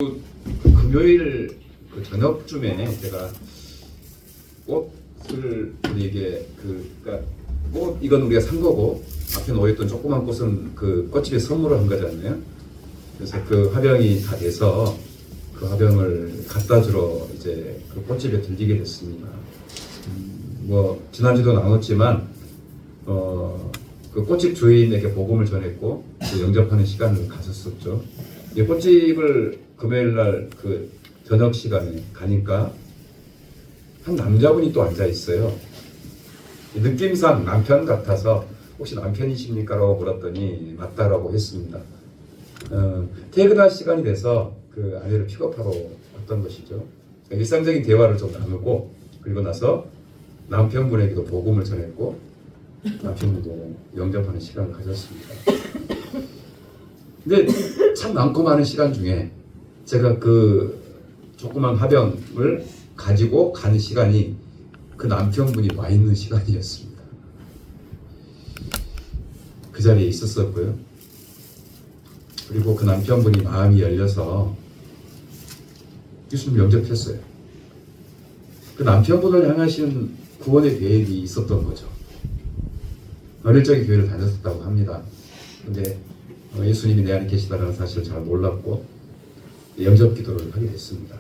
금요일 그 저녁쯤에 제가 꽃을 이게 그러니까 꽃 이건 우리가 산 거고 앞에 놓여있던 조그만 꽃은 그 꽃집에 선물을 한 거잖아요. 그래서 그 화병이 다 돼서 그 화병을 갖다 주러 이제 그 꽃집에 들리게 됐습니다. 뭐 지난주도 나눴지만 그 꽃집 주인에게 복음을 전했고 그 영접하는 시간을 가졌었죠. 이 꽃집을 금요일 날 그 저녁 시간에 가니까 한 남자분이 또 앉아 있어요. 느낌상 남편 같아서 혹시 남편이십니까? 라고 물었더니 맞다라고 했습니다. 퇴근할 시간이 돼서 그 아내를 픽업하러 왔던 것이죠. 일상적인 대화를 좀 나누고 그리고 나서 남편분에게도 복음을 전했고 남편분도 영접하는 시간을 가졌습니다. 근데 참 많고 많은 시간 중에 제가 그 조그만 화병을 가지고 가는 시간이 그 남편분이 와 있는 시간이었습니다. 그 자리에 있었었고요. 그리고 그 남편분이 마음이 열려서 예수님 영접했어요. 그 남편분을 향하신 구원의 계획이 있었던 거죠. 어릴 적에 교회를 다녔었다고 합니다. 근데 예수님이 내 안에 계시다는 사실을 잘 몰랐고 영접 기도를 하게 됐습니다.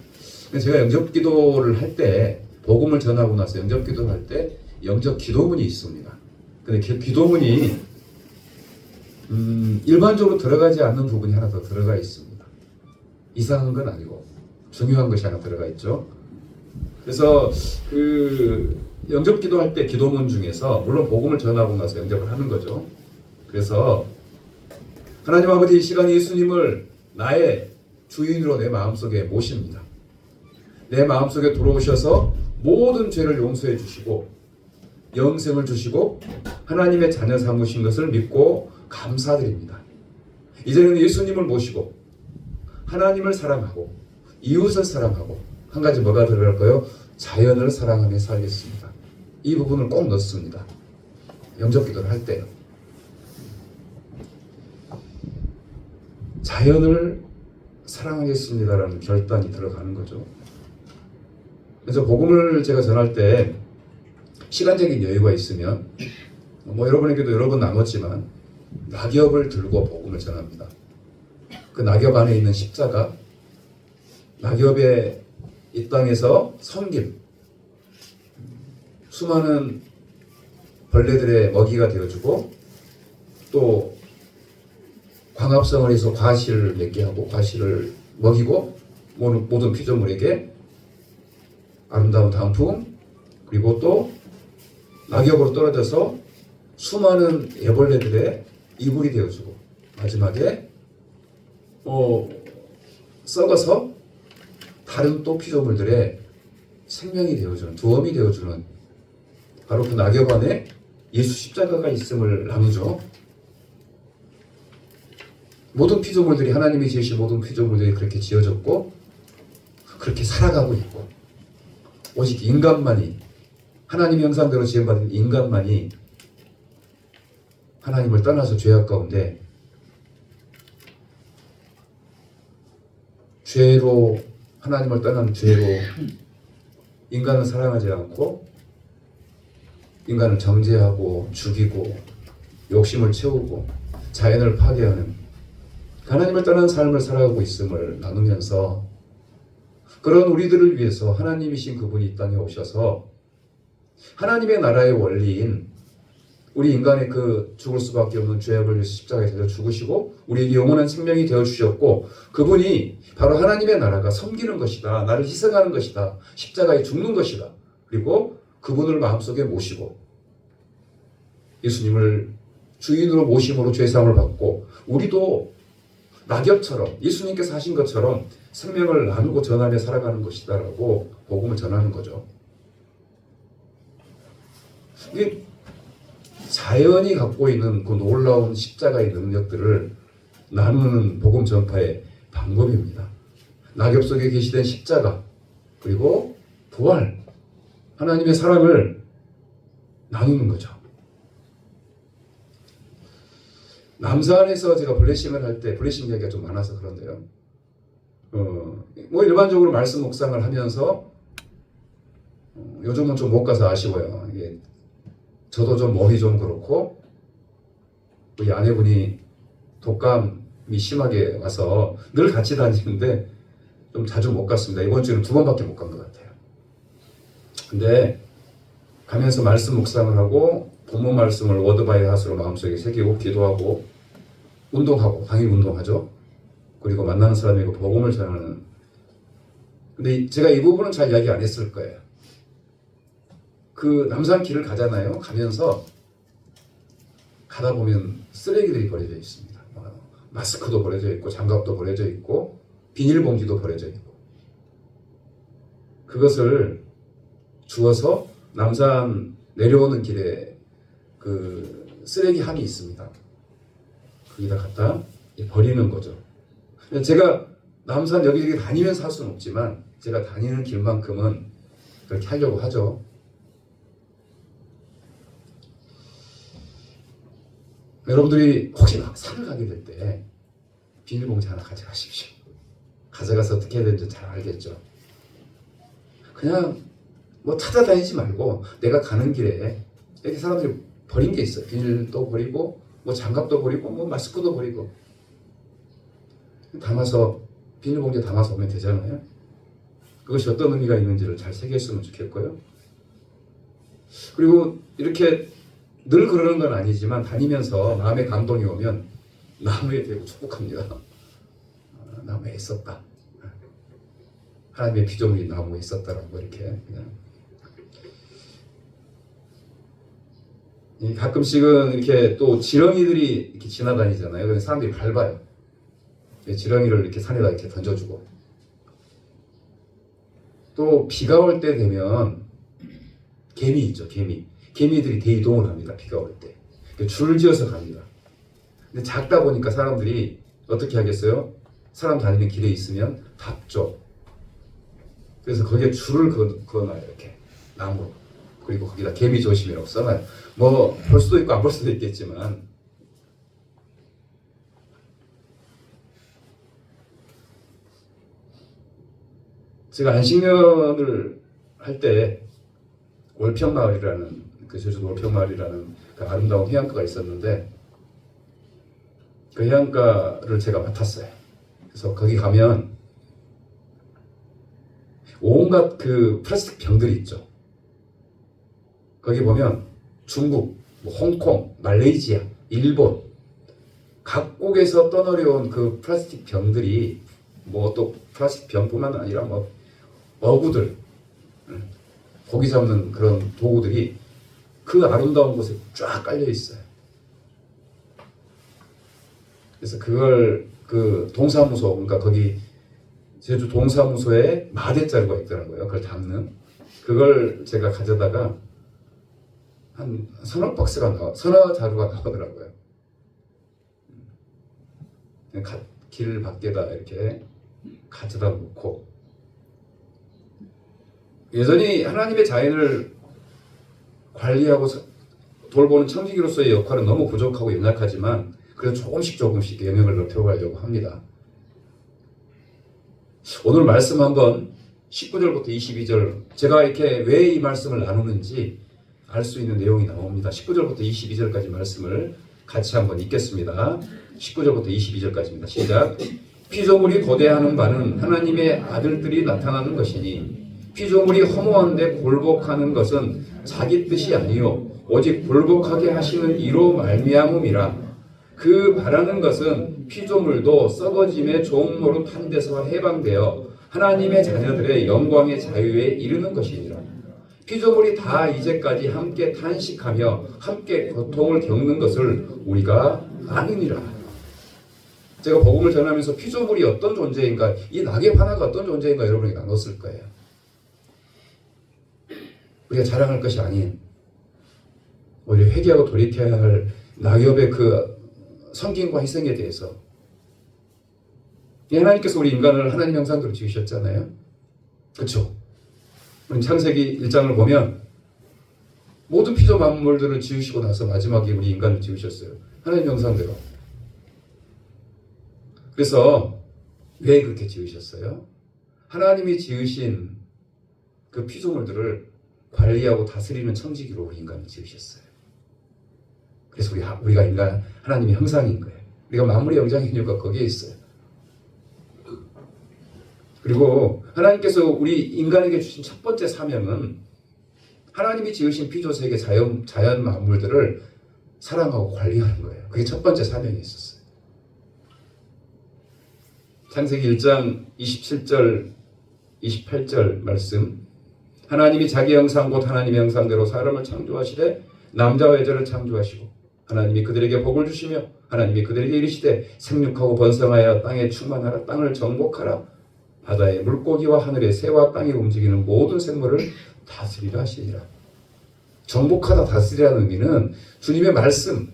제가 영접 기도를 할 때 복음을 전하고 나서 영접 기도를 할 때 영접 기도문이 있습니다. 근데 그 기도문이 일반적으로 들어가지 않는 부분이 하나 더 들어가 있습니다. 이상한 건 아니고 중요한 것이 하나 들어가 있죠. 그래서 그 영접 기도할 때 기도문 중에서 물론 복음을 전하고 나서 영접을 하는 거죠. 그래서 하나님 아버지 이 시간 예수님을 나의 주인으로 내 마음속에 모십니다. 내 마음속에 들어오셔서 모든 죄를 용서해 주시고 영생을 주시고 하나님의 자녀 삼으신 것을 믿고 감사드립니다. 이제는 예수님을 모시고 하나님을 사랑하고 이웃을 사랑하고 한 가지 뭐가 들어갈까요? 자연을 사랑하며 살겠습니다. 이 부분을 꼭 넣습니다. 영접 기도를 할 때요. 자연을 사랑하겠습니다라는 결단이 들어가는 거죠. 그래서 복음을 제가 전할 때 시간적인 여유가 있으면 뭐 여러분에게도 여러 번 나눴지만 낙엽을 들고 복음을 전합니다. 그 낙엽 안에 있는 십자가, 낙엽의 이 땅에서 섬김, 수많은 벌레들의 먹이가 되어주고 또 광합성을 해서 과실을 맺게 하고 과실을 먹이고 모든 피조물에게 아름다운 단풍 그리고 또 낙엽으로 떨어져서 수많은 애벌레들의 이불이 되어주고 마지막에 썩어서 다른 또 피조물들의 생명이 되어주는 두엄이 되어주는 바로 그 낙엽 안에 예수 십자가가 있음을 나누죠. 모든 피조물들이 하나님이 지으신 모든 피조물들이 그렇게 지어졌고 그렇게 살아가고 있고 오직 인간만이 하나님의 형상대로 지음받은 인간만이 하나님을 떠나서 죄악 가운데 죄로 하나님을 떠난 죄로 인간을 사랑하지 않고 인간을 정죄하고 죽이고 욕심을 채우고 자연을 파괴하는 하나님을 떠난 삶을 살아가고 있음을 나누면서 그런 우리들을 위해서 하나님이신 그분이 이 땅에 오셔서 하나님의 나라의 원리인 우리 인간의 그 죽을 수밖에 없는 죄악을 위해서 십자가에 달려 죽으시고 우리에게 영원한 생명이 되어주셨고 그분이 바로 하나님의 나라가 섬기는 것이다. 나를 희생하는 것이다. 십자가에 죽는 것이다. 그리고 그분을 마음속에 모시고 예수님을 주인으로 모심으로 죄사함을 받고 우리도 낙엽처럼 예수님께서 하신 것처럼 생명을 나누고 전하며 살아가는 것이다 라고 복음을 전하는 거죠. 이게 자연이 갖고 있는 그 놀라운 십자가의 능력들을 나누는 복음 전파의 방법입니다. 낙엽 속에 계시된 십자가 그리고 부활 하나님의 사랑을 나누는 거죠. 남산에서 제가 블레싱을 할 때 블레싱 이야기가 좀 많아서 그런데요. 뭐 일반적으로 말씀 묵상을 하면서 요즘은 좀 못 가서 아쉬워요. 이게 저도 좀 몸이 좀 그렇고 우리 아내분이 독감이 심하게 와서 늘 같이 다니는데 좀 자주 못 갔습니다. 이번 주에는 2번밖에 못 간 것 같아요. 근데 가면서 말씀 묵상을 하고 본문 말씀을 워드 바이 핫으로 마음속에 새기고 기도하고 운동하고 당연히 운동하죠. 그리고 만나는 사람에게 복음을 전하는. 근데 제가 이 부분은 잘 이야기 안 했을 거예요. 그 남산길을 가잖아요. 가면서 가다 보면 쓰레기들이 버려져 있습니다. 마스크도 버려져 있고 장갑도 버려져 있고 비닐봉지도 버려져 있고 그것을 주워서 남산 내려오는 길에 그 쓰레기 함이 있습니다. 거기다 갖다 버리는 거죠. 제가 남산 여기저기 다니면서 할 수는 없지만 제가 다니는 길만큼은 그렇게 하려고 하죠. 여러분들이 혹시 산을 가게 될 때 비닐봉지 하나 가져가십시오. 가져가서 어떻게 해야 되는지 잘 알겠죠. 그냥 뭐 찾아다니지 말고 내가 가는 길에 이렇게 사람들이 버린 게 있어. 비닐도 버리고 뭐 장갑도 버리고 뭐 마스크도 버리고 담아서 비닐봉지에 담아서 오면 되잖아요. 그것이 어떤 의미가 있는지를 잘 새겼으면 좋겠고요. 그리고 이렇게 늘 그러는 건 아니지만 다니면서 마음에 감동이 오면 나무에 대고 축복합니다. 나무에 있었다. 하나님의 피조물이 나무에 있었다라고 이렇게 그냥. 가끔씩은 이렇게 또 지렁이들이 이렇게 지나다니잖아요. 그래서 사람들이 밟아요. 지렁이를 이렇게 산에다 이렇게 던져주고. 또 비가 올 때 되면 개미 있죠, 개미. 개미들이 대이동을 합니다. 비가 올 때. 줄을 지어서 갑니다. 근데 작다 보니까 사람들이 어떻게 하겠어요? 사람 다니는 길에 있으면 닿죠. 그래서 거기에 줄을 그어놔요. 이렇게 나무로. 그리고 거기다 개미 조심이라고 써놔요. 뭐 볼 수도 있고 안 볼 수도 있겠지만 제가 안식년을 할 때 월평마을이라는 그 제주도 월평마을이라는 그 아름다운 해안가가 있었는데 그 해안가를 제가 맡았어요. 그래서 거기 가면 온갖 그 플라스틱 병들이 있죠. 거기 보면 중국, 뭐 홍콩, 말레이시아, 일본 각국에서 떠내려온 그 플라스틱 병들이 뭐 또 플라스틱 병뿐만 아니라 뭐 어구들 고기 잡는 그런 도구들이 그 아름다운 곳에 쫙 깔려 있어요. 그래서 그걸 그 동사무소, 그러니까 거기 제주 동사무소에 마대자루가 있더라고요. 그걸 담는. 그걸 제가 가져다가 한 서너 박스가 서너 자루가 나오더라고요. 길 밖에다 이렇게 가져다 놓고 여전히 하나님의 자연을 관리하고 돌보는 청지기로서의 역할은 너무 부족하고 연약하지만 그래도 조금씩 영역을 넓혀가려고 합니다. 오늘 말씀 한번 19절부터 22절 제가 이렇게 왜 이 말씀을 나누는지 알 수 있는 내용이 나옵니다. 19절부터 22절까지 말씀을 같이 한번 읽겠습니다. 19절부터 22절까지입니다. 시작. 피조물이 고대하는 바는 하나님의 아들들이 나타나는 것이니 피조물이 허무한데 굴복하는 것은 자기 뜻이 아니요 오직 굴복하게 하시는 이로 말미암음이라. 그 바라는 것은 피조물도 썩어짐의 종노릇 한 데서 해방되어 하나님의 자녀들의 영광의 자유에 이르는 것이니라. 피조물이 다 이제까지 함께 탄식하며 함께 고통을 겪는 것을 우리가 아느니라. 제가 복음을 전하면서 피조물이 어떤 존재인가, 이 낙엽 하나가 어떤 존재인가 여러분에게 나눴을 거예요. 우리가 자랑할 것이 아닌 오히려 회개하고 돌이켜야 할 낙엽의 그 섬김과 희생에 대해서. 하나님께서 우리 인간을 하나님 형상대로 지으셨잖아요. 그렇죠? 창세기 1장을 보면 모든 피조 만물들을 지으시고 나서 마지막에 우리 인간을 지으셨어요. 하나님 형상대로. 그래서 왜 그렇게 지으셨어요? 하나님이 지으신 그 피조물들을 관리하고 다스리는 청지기로 우리 인간을 지으셨어요. 그래서 우리가 인간 하나님의 형상인 거예요. 우리가 만물의 영장인 이유가 거기에 있어요. 그리고 하나님께서 우리 인간에게 주신 첫 번째 사명은 하나님이 지으신 피조세계 자연 만물들을 사랑하고 관리하는 거예요. 그게 첫 번째 사명이 있었어요. 창세기 1장 27절 28절 말씀, 하나님이 자기 형상 곧 하나님의 형상대로 사람을 창조하시되 남자와 여자를 창조하시고 하나님이 그들에게 복을 주시며 하나님이 그들에게 이르시되 생육하고 번성하여 땅에 충만하라, 땅을 정복하라, 바다의 물고기와 하늘의 새와 땅에 움직이는 모든 생물을 다스리라 하시니라. 정복하다 다스리라는 의미는 주님의 말씀,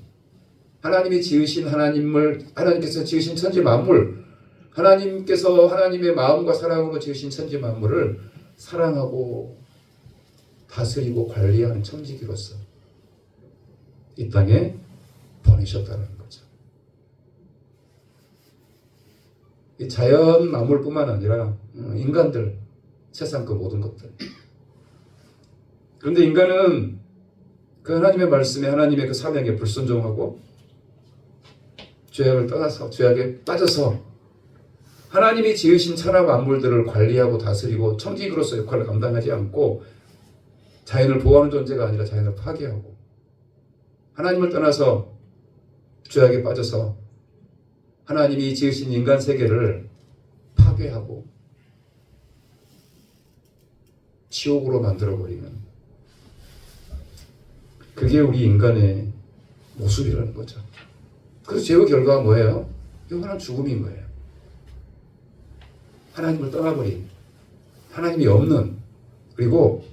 하나님이 지으신 하나님께서 지으신 천지 만물, 하나님께서 하나님의 마음과 사랑으로 지으신 천지 만물을 사랑하고 다스리고 관리하는 청지기로서 이 땅에 보내셨다는 거죠. 이 자연 만물뿐만 아니라 인간들, 세상 그 모든 것들. 그런데 인간은 그 하나님의 말씀에, 하나님의 그 사명에 불순종하고 죄악을 떠나서, 죄악에 빠져서 하나님이 지으신 천하 만물들을 관리하고 다스리고 청지기로서 역할을 감당하지 않고 자연을 보호하는 존재가 아니라 자연을 파괴하고 하나님을 떠나서 죄악에 빠져서 하나님이 지으신 인간 세계를 파괴하고 지옥으로 만들어버리는, 그게 우리 인간의 모습이라는 거죠. 그래서 죄의 결과가 뭐예요? 영원한 죽음인 거예요. 하나님을 떠나버린, 하나님이 없는, 그리고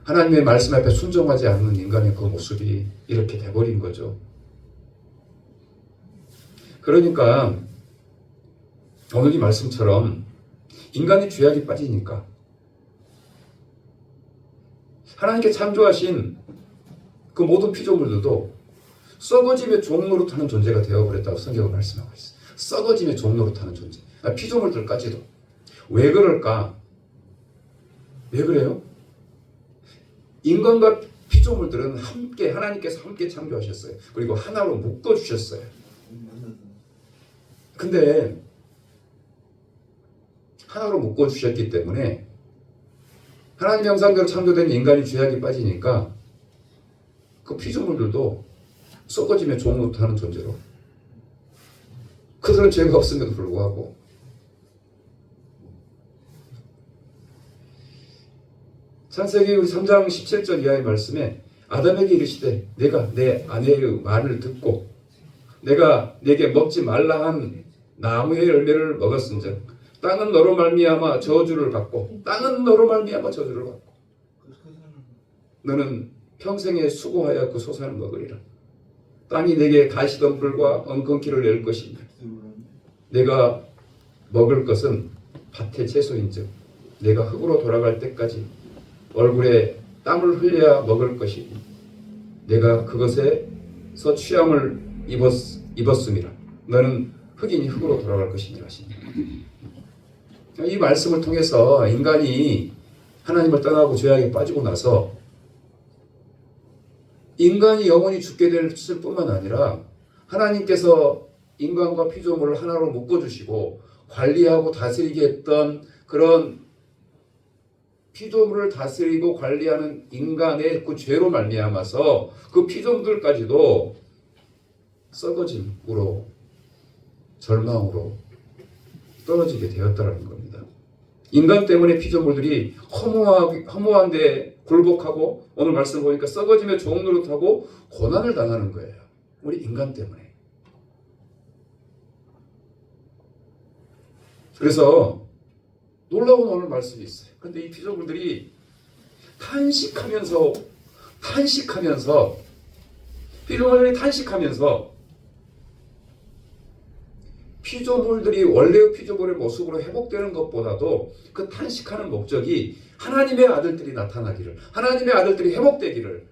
하나님의 말씀 앞에 순종하지 않는 인간의 그 모습이 이렇게 돼버린 거죠. 그러니까 오늘 이 말씀처럼 인간이 죄악에 빠지니까 하나님께 창조하신 그 모든 피조물들도 썩어짐의 종노릇하는 존재가 되어버렸다고 성경은 말씀하고 있어요. 썩어짐의 종노릇하는 존재. 피조물들까지도. 왜 그럴까? 왜 그래요? 인간과 피조물들은 함께, 하나님께서 함께 창조하셨어요. 그리고 하나로 묶어주셨어요. 근데 하나로 묶어주셨기 때문에 하나님 형상대로 창조된 인간이 죄악에 빠지니까 그 피조물들도 썩어짐의 종노릇하는 존재로, 그들은 죄가 없음에도 불구하고 창세기 우리 3장 17절 이하의 말씀에 아담에게 이르시되 내가 내 아내의 말을 듣고 내가 내게 먹지 말라 한 나무의 열매를 먹었은즉 땅은 너로 말미암아 저주를 받고 너는 평생에 수고하여 그 소산을 먹으리라. 땅이 내게 가시덤불과 엉겅퀴를 낼 것이니 내가 먹을 것은 밭의 채소인즉 내가 흙으로 돌아갈 때까지 얼굴에 땀을 흘려야 먹을 것이니 내가 그것에서 취함을 입었음이라. 너는 흙이니 흙으로 돌아갈 것이니라 하시니. 이 말씀을 통해서 인간이 하나님을 떠나고 죄악에 빠지고 나서 인간이 영원히 죽게 될 뿐만 아니라 하나님께서 인간과 피조물을 하나로 묶어주시고 관리하고 다스리게 했던 그런 피조물을 다스리고 관리하는 인간의 그 죄로 말미암아서 그 피조물들까지도 썩어짐으로, 절망으로 떨어지게 되었다는 겁니다. 인간 때문에 피조물들이 허무한데 굴복하고 오늘 말씀 보니까 썩어짐의 종노릇하고 고난을 당하는 거예요. 우리 인간 때문에. 그래서 놀라운 오늘 말씀이 있어요. 그런데 이 피조물들이 탄식하면서 피조물들이 원래의 피조물의 모습으로 회복되는 것보다도 그 탄식하는 목적이 하나님의 아들들이 나타나기를, 하나님의 아들들이 회복되기를,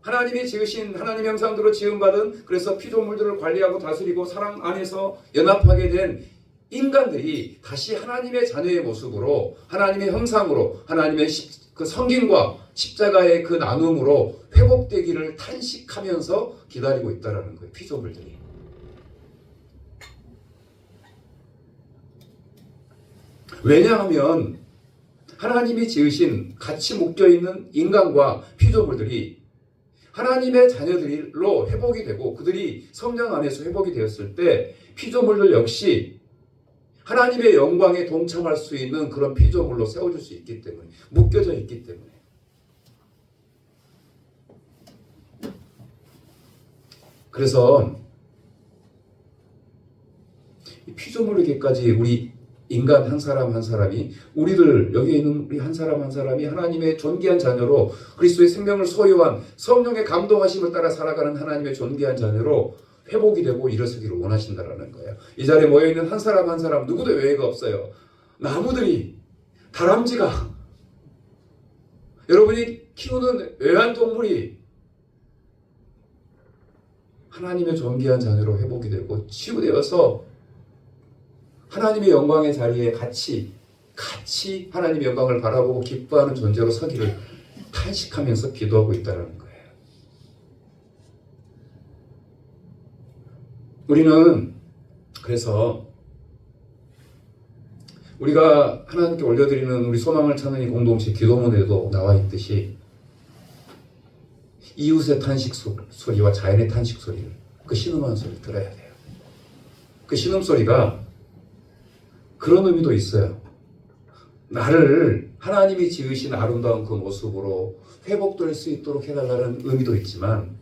하나님이 지으신 하나님 형상대로 지음받은, 그래서 피조물들을 관리하고 다스리고 사랑 안에서 연합하게 된 인간들이 다시 하나님의 자녀의 모습으로, 하나님의 형상으로, 하나님의 그 성김과 십자가의 그 나눔으로 회복되기를 탄식하면서 기다리고 있다는 거예요. 피조물들이. 왜냐하면 하나님이 지으신 같이 묶여있는 인간과 피조물들이 하나님의 자녀들로 회복이 되고 그들이 성령 안에서 회복이 되었을 때 피조물들 역시 하나님의 영광에 동참할 수 있는 그런 피조물로 세워줄 수 있기 때문에, 묶여져 있기 때문에. 그래서 피조물에게까지 우리 인간 한 사람 한 사람이, 우리들 여기 있는 우리 한 사람 한 사람이 하나님의 존귀한 자녀로, 그리스도의 생명을 소유한 성령의 감동하심을 따라 살아가는 하나님의 존귀한 자녀로 회복이 되고 일어서기를 원하신다라는 거예요. 이 자리에 모여있는 한 사람 한 사람 누구도 외회가 없어요. 나무들이, 다람쥐가, 여러분이 키우는 애완동물이 하나님의 존귀한 자녀로 회복이 되고 치유되어서 하나님의 영광의 자리에 같이 하나님의 영광을 바라보고 기뻐하는 존재로 서기를 탄식하면서 기도하고 있다는 거예요. 우리는 그래서 우리가 하나님께 올려드리는 우리 소망을 찾는 이 공동체 기도문에도 나와 있듯이 이웃의 탄식 소리와 자연의 탄식 소리를, 그 신음하는 소리를 들어야 돼요. 그 신음소리가 그런 의미도 있어요. 나를 하나님이 지으신 아름다운 그 모습으로 회복될 수 있도록 해달라는 의미도 있지만,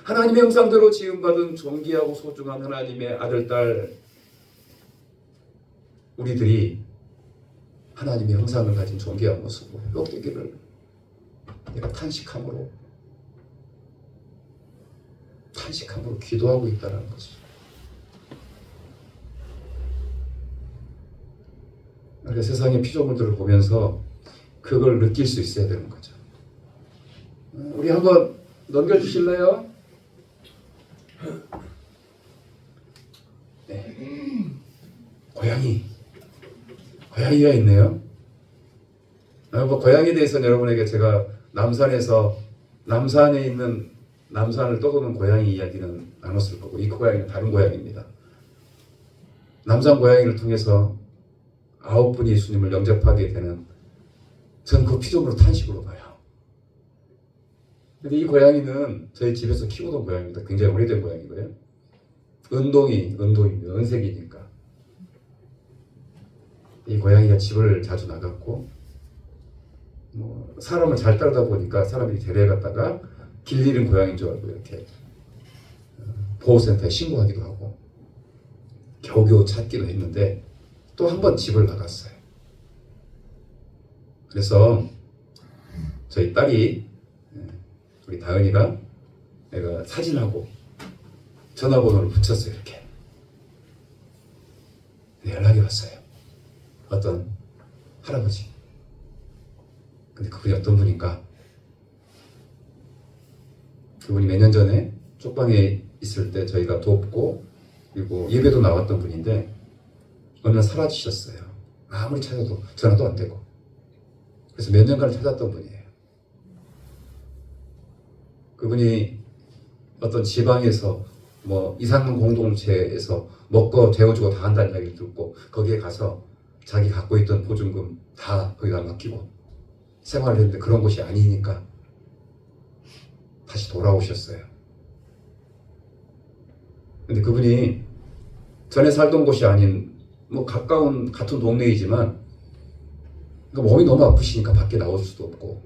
하나님의 형상대로 지음받은 존귀하고 소중한 하나님의 아들, 딸 우리들이 하나님의 형상을 가진 존귀한 모습으로 회복되기를 내가 탄식함으로 기도하고 있다는 것이죠. 그러니까 세상의 피조물들을 보면서 그걸 느낄 수 있어야 되는 거죠. 우리 한번 넘겨주실래요? 네. 고양이가 있네요. 고양이에 대해서는 여러분에게 제가 남산에 있는 남산을 떠도는 고양이 이야기는 나눴을 거고, 이 고양이는 다른 고양이입니다. 남산 고양이를 통해서 9분이 예수님을 영접하게 되는, 저는 그 피조물로 탄식으로 봐요. 근데 이 고양이는 저희 집에서 키우던 고양이입니다. 굉장히 오래된 고양이고요. 은동입니다. 은색이니까. 이 고양이가 집을 자주 나갔고, 사람을 잘 따르다 보니까 사람들이 데려갔다가 길 잃은 고양이인 줄 알고 이렇게 보호센터에 신고하기도 하고 겨우겨우 찾기도 했는데 또 한 번 집을 나갔어요. 그래서 저희 딸이, 우리 다은이가, 내가 사진하고 전화번호를 붙였어요. 이렇게 연락이 왔어요. 어떤 할아버지. 근데 그분이 어떤 분인가? 그분이 몇 년 전에 쪽방에 있을 때 저희가 돕고 그리고 예배도 나왔던 분인데 어느 날 사라지셨어요. 아무리 찾아도 전화도 안 되고. 그래서 몇 년간 찾았던 분이에요. 그분이 어떤 지방에서 이상한 공동체에서 먹고 재워주고 다 한다는 이야기를 듣고 거기에 가서 자기 갖고 있던 보증금 다 거기다 맡기고 생활을 했는데 그런 곳이 아니니까 다시 돌아오셨어요. 근데 그분이 전에 살던 곳이 아닌 가까운 같은 동네이지만 몸이 너무 아프시니까 밖에 나올 수도 없고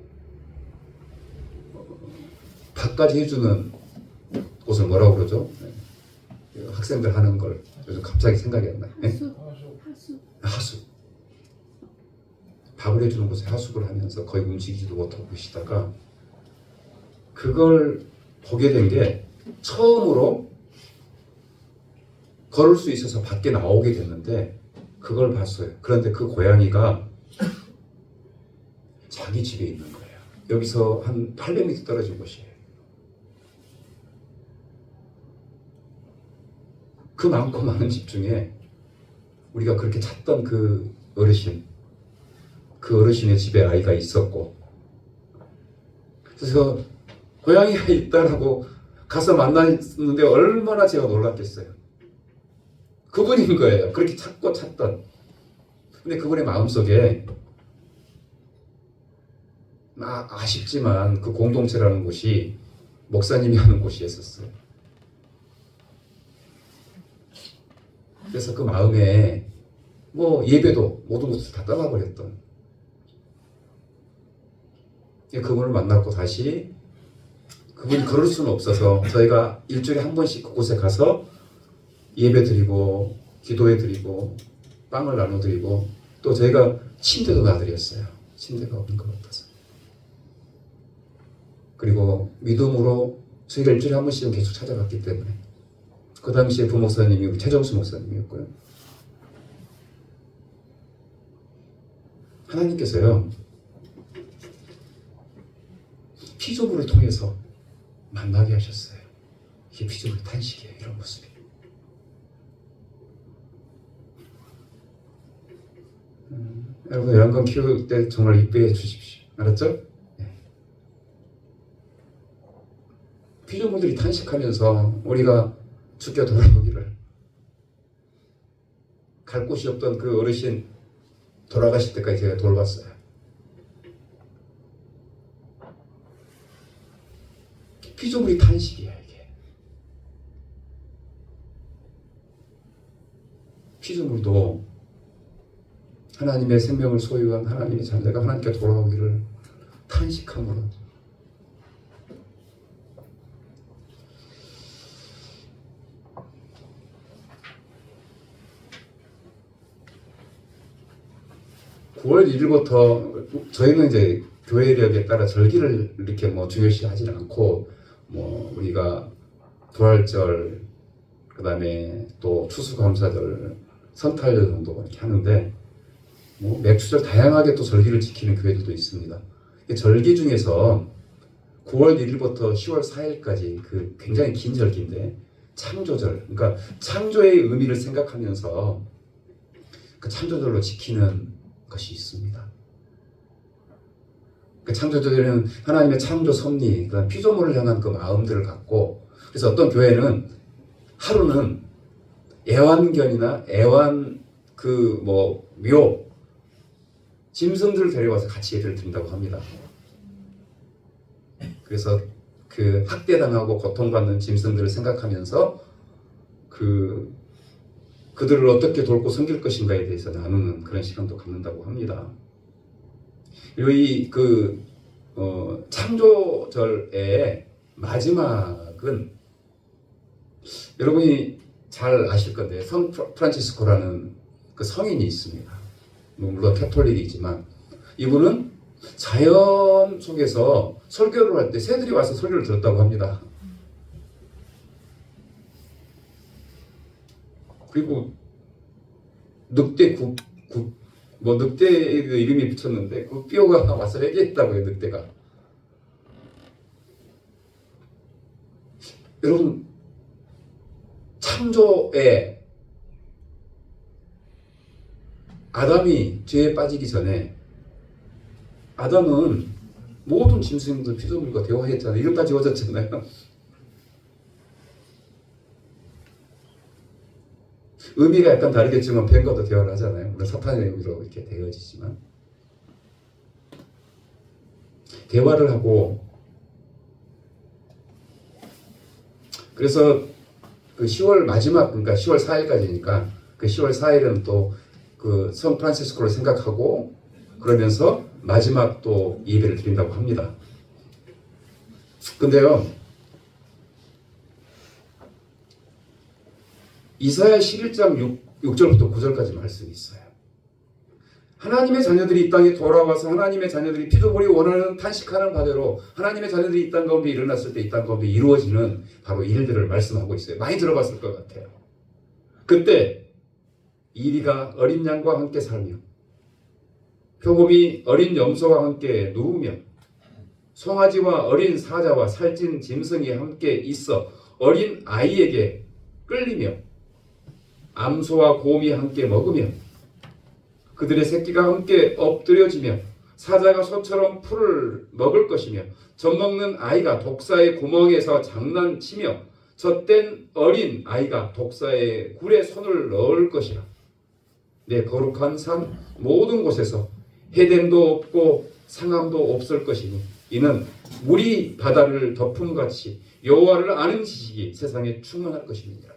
밥까지 해주는 곳을 뭐라고 그러죠? 학생들 하는 걸 요즘 갑자기 생각이 안 나요. 하숙. 밥을 해주는 곳에 하숙을 하면서 거의 움직이지도 못하고 계시다가 그걸 보게 된 게 처음으로 걸을 수 있어서 밖에 나오게 됐는데 그걸 봤어요. 그런데 그 고양이가 자기 집에 있는 거예요. 여기서 한 800m 떨어진 곳이에요. 그 많고 많은 집 중에 우리가 그렇게 찾던 그 어르신의 집에 아이가 있었고, 그래서 고양이가 있다라고 가서 만났는데 얼마나 제가 놀랐겠어요. 그분인 거예요. 그렇게 찾던. 근데 그분의 마음속에 아쉽지만 그 공동체라는 곳이 목사님이 하는 곳이었어요. 그래서 그 마음에 예배도 모든 것을 다 떠나버렸던, 그분을 만났고 다시 그분이 그럴 수는 없어서 저희가 일주일에 한 번씩 그곳에 가서 예배 드리고 기도해 드리고 빵을 나눠 드리고, 또 저희가 침대도 놔드렸어요. 침대가 없는 것 같아서. 그리고 믿음으로 저희가 일주일에 한 번씩은 계속 찾아갔기 때문에, 그 당시에 부목사님이 최정수 목사님이었고요. 하나님께서요, 피조물을 통해서 만나게 하셨어요. 이게 피조물의 탄식이에요. 이런 모습이. 여러분, 영감 키울 때 정말 이쁘게 해주십시오. 알았죠? 네. 피조물들이 탄식하면서 우리가 죽게 돌아오기를, 갈 곳이 없던 그 어르신 돌아가실 때까지 제가 돌봤어요. 피조물이 탄식이야, 이게. 피조물도 하나님의 생명을 소유한 하나님의 자녀가 하나님께 돌아오기를 탄식함으로, (9월 1일부터) 저희는 이제 교회력에 따라 절기를 이렇게 중요시 하지는 않고, 우리가 부활절, 그 다음에 또 추수감사절, 선탈절 정도 이렇게 하는데, 맥주절 다양하게 또 절기를 지키는 교회들도 있습니다. 절기 중에서 9월 1일부터 10월 4일까지 그 굉장히 긴 절기인데, 창조절, 그러니까 창조의 의미를 생각하면서 그 창조절로 지키는 것이 있습니다. 그 창조절에는 하나님의 창조 섭리, 그러니까 피조물을 향한 그 마음들을 갖고, 그래서 어떤 교회는 하루는 애완견이나 묘, 짐승들을 데려와서 같이 예배를 드린다고 합니다. 그래서 그 학대당하고 고통받는 짐승들을 생각하면서 그들을 어떻게 돕고 섬길 것인가에 대해서 나누는 그런 시간도 갖는다고 합니다. 그리고 이 창조절의 마지막은 여러분이 잘 아실 건데, 성 프란치스코라는 그 성인이 있습니다. 물론 캐톨릭이지만 이분은 자연 속에서 설교를 할 때 새들이 와서 설교를 들었다고 합니다. 그리고 늑대 늑대 이름이 붙였는데 그 뼈가 와서 얘기했다고 해요. 늑대가. 여러분, 창조에 아담이 죄에 빠지기 전에 아담은 모든 짐승들 피조물과 대화했잖아요. 이름 다 지워졌잖아요. 의미가 약간 다르겠지만 뱀과도 대화를 하잖아요. 물론 사탄의 의미로 이렇게 되어지지만 대화를 하고, 그래서 그 10월 마지막, 그러니까 10월 4일까지니까 그 10월 4일은 또 그 성 프란시스코를 생각하고 그러면서 마지막 또 예배를 드린다고 합니다. 근데요, 이사야 11장 6절부터 9절까지 말씀이 있어요. 하나님의 자녀들이 이 땅에 돌아와서 하나님의 자녀들이 피조물이 원하는 탄식하는 바대로 하나님의 자녀들이 이 땅 가운데 일어났을 때 이 땅 가운데 이루어지는 바로 일들을 말씀하고 있어요. 많이 들어봤을 것 같아요. 그때 이리가 어린 양과 함께 살며 표범이 어린 염소와 함께 누우며 송아지와 어린 사자와 살찐 짐승이 함께 있어 어린 아이에게 끌리며 암소와 곰이 함께 먹으며 그들의 새끼가 함께 엎드려지며 사자가 소처럼 풀을 먹을 것이며 젖먹는 아이가 독사의 구멍에서 장난치며 젖된 어린 아이가 독사의 굴에 손을 넣을 것이라. 내 거룩한 산 모든 곳에서 해됨도 없고 상함도 없을 것이니 이는 물이 바다를 덮음같이 여호와를 아는 지식이 세상에 충만할 것입니다.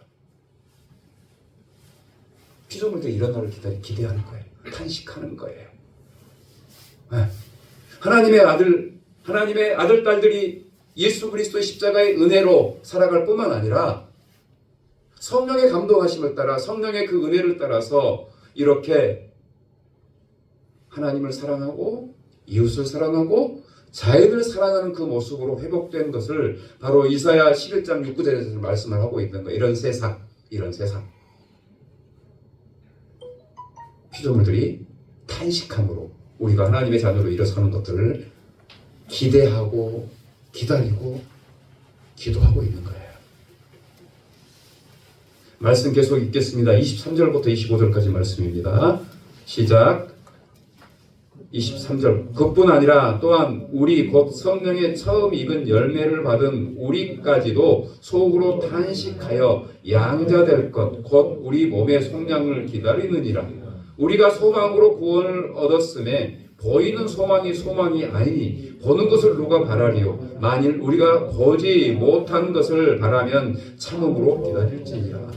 피조물들이 이런 날을 기대하는 거예요. 탄식하는 거예요. 하나님의 아들, 딸들이 예수 그리스도의 십자가의 은혜로 살아갈 뿐만 아니라 성령의 감동하심을 따라 성령의 그 은혜를 따라서 이렇게 하나님을 사랑하고 이웃을 사랑하고 자연을 사랑하는 그 모습으로 회복된 것을 바로 이사야 11장 6구절에서 말씀을 하고 있는 거예요. 이런 세상. 피조물들이 탄식함으로 우리가 하나님의 자녀로 일어서는 것들을 기대하고 기다리고 기도하고 있는 거예요. 말씀 계속 읽겠습니다. 23절부터 25절까지 말씀입니다. 시작. 23절. 그뿐 아니라 또한 우리 곧 성령의 처음 입은 열매를 받은 우리까지도 속으로 탄식하여 양자될 것 곧 우리 몸의 속량을 기다리느니라. 우리가 소망으로 구원을 얻었음에 보이는 소망이 아니니 보는 것을 누가 바라리요. 만일 우리가 보지 못한 것을 바라면 참음으로 기다릴지니라.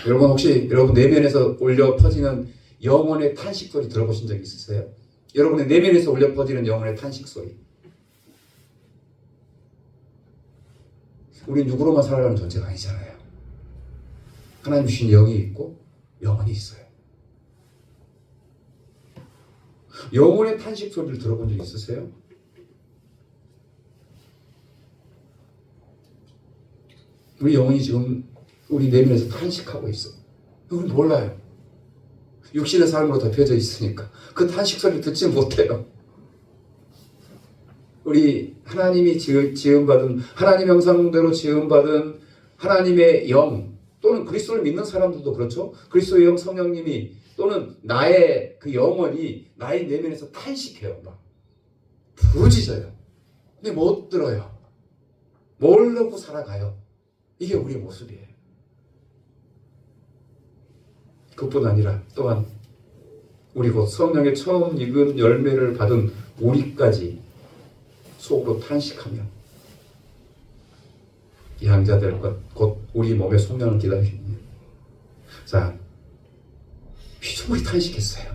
여러분 혹시 여러분 내면에서 울려 퍼지는 영혼의 탄식 소리 들어보신 적 있으세요? 여러분의 내면에서 울려 퍼지는 영혼의 탄식 소리. 우리 누구로만 살아가는 존재가 아니잖아요. 하나님 주신 영이 있고 영혼이 있어요. 영혼의 탄식 소리를 들어본 적 있으세요? 우리 영혼이 지금 우리 내면에서 탄식하고 있어요. 우리 몰라요. 육신의 삶으로 덮여져 있으니까 그 탄식 소리를 듣지 못해요. 우리 하나님이 지음받은 하나님 형상대로 지음받은 하나님의 영 또는 그리스도를 믿는 사람들도 그렇죠. 그리스도의 영 성령님이 또는 나의 그 영혼이 나의 내면에서 탄식해요. 막 부르짖어요. 근데 못 들어요. 모르고 살아가요. 이게 우리의 모습이에요. 그뿐 아니라 또한 우리 곧 성령의 처음 익은 열매를 받은 우리까지 속으로 탄식하며 양자될 것 곧 우리 몸의 속량을 기다립니다. 자, 피조물이 탄식했어요.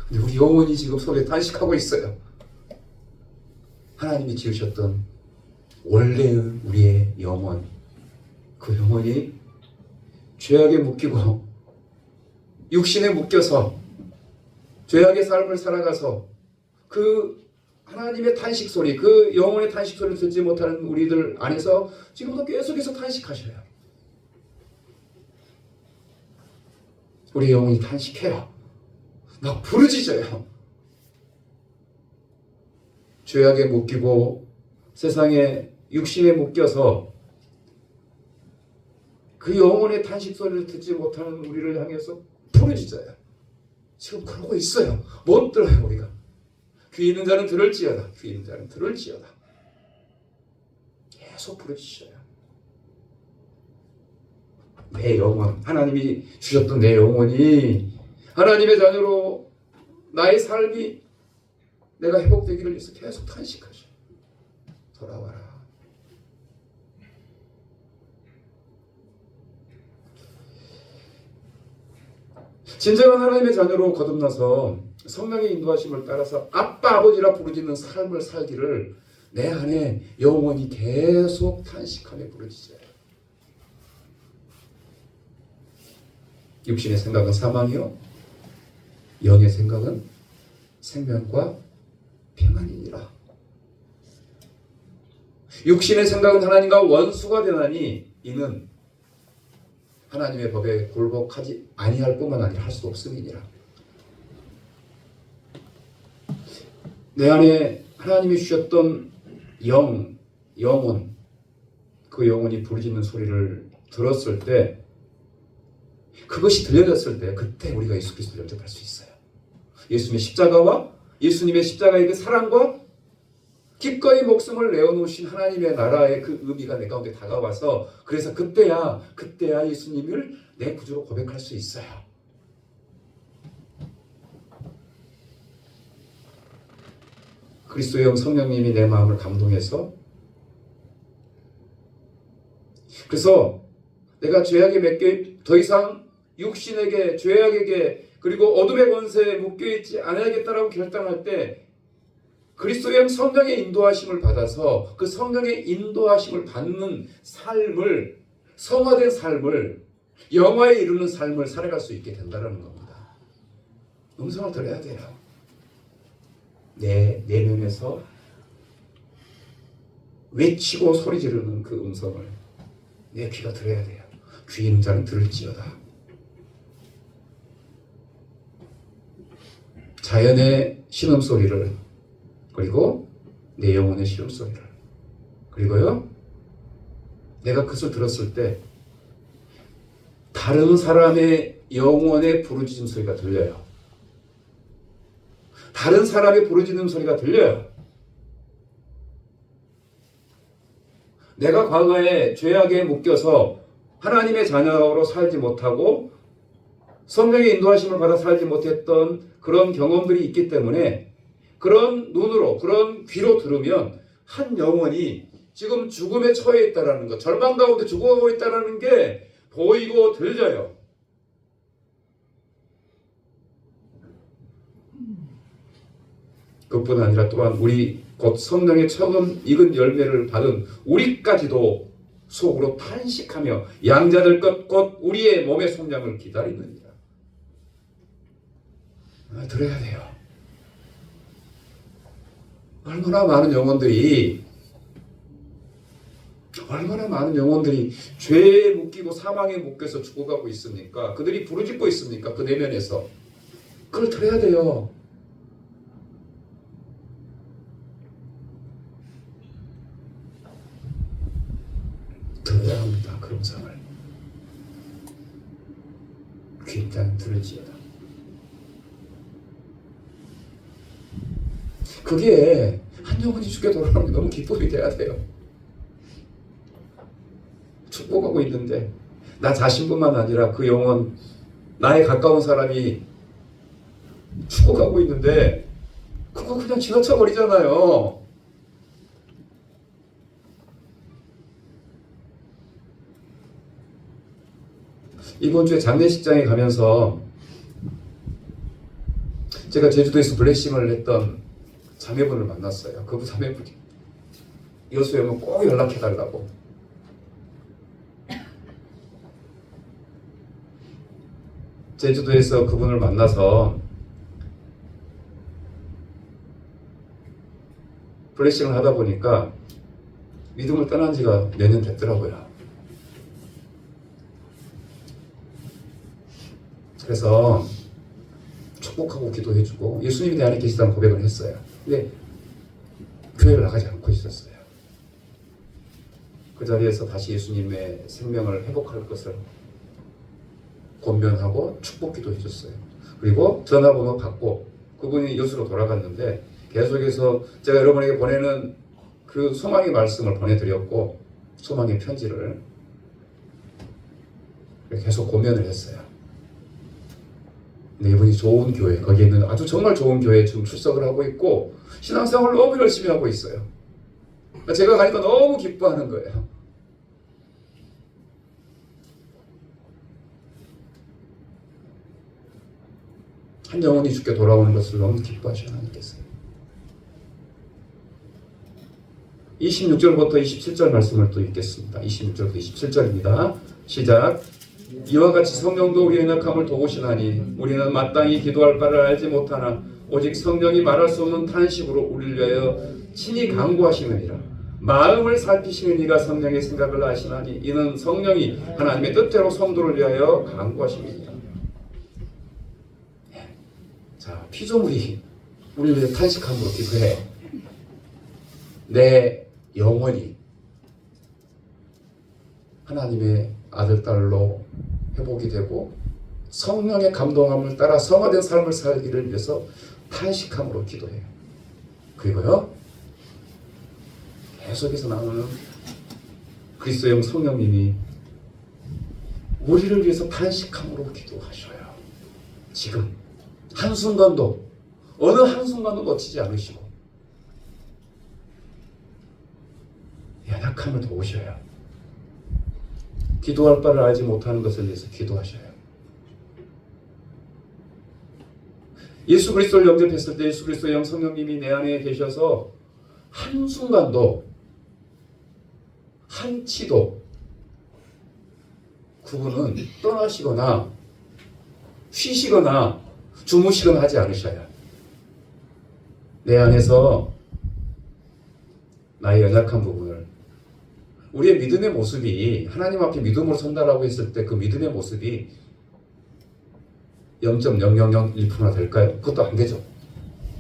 근데 우리 영혼이 지금 속에 탄식하고 있어요. 하나님이 지으셨던 원래의 우리의 영혼, 그 영혼이 죄악에 묶이고 육신에 묶여서 죄악의 삶을 살아가서 그 하나님의 탄식 소리, 그 영혼의 탄식 소리를 듣지 못하는 우리들 안에서 지금도 계속해서 탄식하셔요. 우리 영혼이 탄식해요. 막 부르짖어요. 죄악에 묶이고 세상에 육신에 묶여서 그 영혼의 탄식 소리를 듣지 못하는 우리를 향해서 부르짖어요. 지금 그러고 있어요. 못 들어요. 우리가 귀 있는 자는 들을지어다. 귀 있는 자는 들을지어다. 계속 부르짖어요. 내 영혼, 하나님이 주셨던 내 영혼이 하나님의 자녀로 나의 삶이 내가 회복되기를 위해서 계속 탄식하죠. 돌아와라. 진정한 하나님의 자녀로 거듭나서 성령의 인도하심을 따라서 아빠 아버지라 부르짖는 삶을 살기를 내 안에 영혼이 계속 탄식하며 부르짖어요. 육신의 생각은 사망이요 영의 생각은 생명과 평안이니라. 육신의 생각은 하나님과 원수가 되나니 이는 하나님의 법에 굴복하지 아니할 뿐만 아니라 할 수도 없음이니라. 내 안에 하나님이 주셨던 영혼, 그 영혼이 부르짖는 소리를 들었을 때, 그것이 들려졌을 때, 그때 우리가 예수 그리스도를 영접할 수 있어요. 예수님의 십자가와 예수님의 십자가의 그 사랑과 기꺼이 목숨을 내어놓으신 하나님의 나라의 그 의미가 내 가운데 다가와서, 그래서 그때야 예수님을 내 구주로 고백할 수 있어요. 그리스도의 영 성령님이 내 마음을 감동해서, 그래서 내가 죄악에 맡겨 더 이상 육신에게, 죄악에게, 그리고 어둠의 권세에 묶여있지 않아야겠다라고 결단할 때, 그리스도의 영 성령의 인도하심을 받아서 그 성령의 인도하심을 받는 삶을, 성화된 삶을, 영화에 이르는 삶을 살아갈 수 있게 된다는 겁니다. 음성을 들어야 돼요. 내 내면에서 외치고 소리 지르는 그 음성을 내 귀가 들어야 돼요. 귀 있는 자는 들을지어다. 자연의 신음소리를, 그리고 내 영혼의 신음소리를, 그리고요, 내가 그것을 들었을 때 다른 사람의 영혼의 부르짖음 소리가 들려요. 다른 사람의 부르짖는 소리가 들려요. 내가 과거에 죄악에 묶여서 하나님의 자녀로 살지 못하고 성령의 인도하심을 받아 살지 못했던 그런 경험들이 있기 때문에, 그런 눈으로, 그런 귀로 들으면 한 영혼이 지금 죽음에 처해 있다는 것, 절망 가운데 죽어가고 있다는 게 보이고 들려요. 그뿐 아니라 또한 우리 곧 성령의 처음 익은 열매를 받은 우리까지도 속으로 탄식하며 양자될 것 곧 우리의 몸의 속량을 기다리느니라. 들어야 돼요. 얼마나 많은 영혼들이 죄에 묶이고 사망에 묶여서 죽어가고 있습니까? 그들이 부르짖고 있습니까? 그 내면에서. 그걸 들어야 돼요. 들어야 합니다. 그 음성을. 귀인 자는 들을지어다. 그게 한 영혼이 죽게 돌아오는 게 너무 기쁨이 돼야 돼요. 축복하고 있는데 나 자신뿐만 아니라 그 영혼, 나의 가까운 사람이 축복하고 있는데 그거 그냥 지나쳐 버리잖아요. 이번 주에 장례식장에 가면서 제가 제주도에서 블레싱을 했던 자매분을 만났어요. 그 자매분이 여수에 오면 꼭 연락해달라고. 제주도에서 그분을 만나서 블레싱을 하다 보니까 믿음을 떠난 지가 몇 년 됐더라고요. 그래서 축복하고 기도해주고 예수님이 내 안에 계시다는 고백을 했어요. 근데 교회를 나가지 않고 있었어요. 그 자리에서 다시 예수님의 생명을 회복할 것을 권면하고 축복 기도해줬어요. 그리고 전화번호 받고 그분이 여수로 돌아갔는데 계속해서 제가 여러분에게 보내는 그 소망의 말씀을 보내드렸고 소망의 편지를 계속 권면을 했어요. 근데 이분이 좋은 교회, 거기에 있는 아주 정말 좋은 교회에 지금 출석을 하고 있고 신앙생활을 너무 열심히 하고 있어요. 제가 가니까 너무 기뻐하는 거예요. 한 영혼이 죽게 돌아오는 것을 너무 기뻐하시는 하나님께서 26절부터 27절 말씀을 또 읽겠습니다. 26절부터 27절입니다. 시작. 이와 같이 성령도 우리의 연약함을 도우시나니 우리는 마땅히 기도할 바를 알지 못하나 오직 성령이 말할 수 없는 탄식으로 우리를 위하여 친히 간구하시느니라. 마음을 살피시는 이가 성령의 생각을 아시나니 이는 성령이 하나님의 뜻대로 성도를 위하여 간구하십니다. 자, 피조물이 우리를 위해 탄식함으로 기도해. 내 영혼이 하나님의 아들, 딸로 회복이 되고 성령의 감동함을 따라 성화된 삶을 살기를 위해서 탄식함으로 기도해요. 그리고요, 계속해서 나오는 그리스도의 영 성령님이 우리를 위해서 탄식함으로 기도하셔요. 지금 한순간도, 어느 한순간도 놓치지 않으시고 연약함을 도우셔요. 기도할 바를 알지 못하는 것을 위해서 기도하셔요. 예수 그리스도를 영접했을 때 예수 그리스도의 영 성령님이 내 안에 계셔서 한순간도 한치도 그분은 떠나시거나 쉬시거나 주무시거나 하지 않으셔요. 내 안에서 나의 연약한 부분을, 우리의 믿음의 모습이 하나님 앞에 믿음으로 선다라고 했을 때 그 믿음의 모습이 0.0001%나 될까요? 그것도 안 되죠.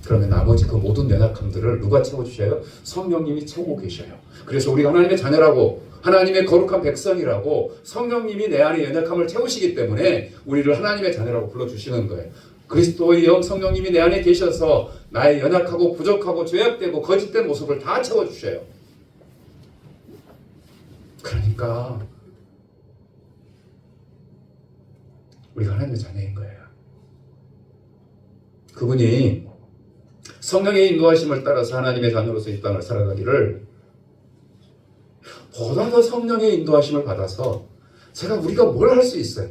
그러면 나머지 그 모든 연약함들을 누가 채워주셔요? 성령님이 채우고 계셔요. 그래서 우리가 하나님의 자녀라고, 하나님의 거룩한 백성이라고 성령님이 내 안에 연약함을 채우시기 때문에 우리를 하나님의 자녀라고 불러주시는 거예요. 그리스도의 영 성령님이 내 안에 계셔서 나의 연약하고 부족하고 죄악되고 거짓된 모습을 다 채워주셔요. 그러니까 우리가 하나님의 자녀인 거예요. 그분이 성령의 인도하심을 따라서 하나님의 자녀로서 이 땅을 살아가기를 보다 더 성령의 인도하심을 받아서 우리가 뭘 할 수 있어요.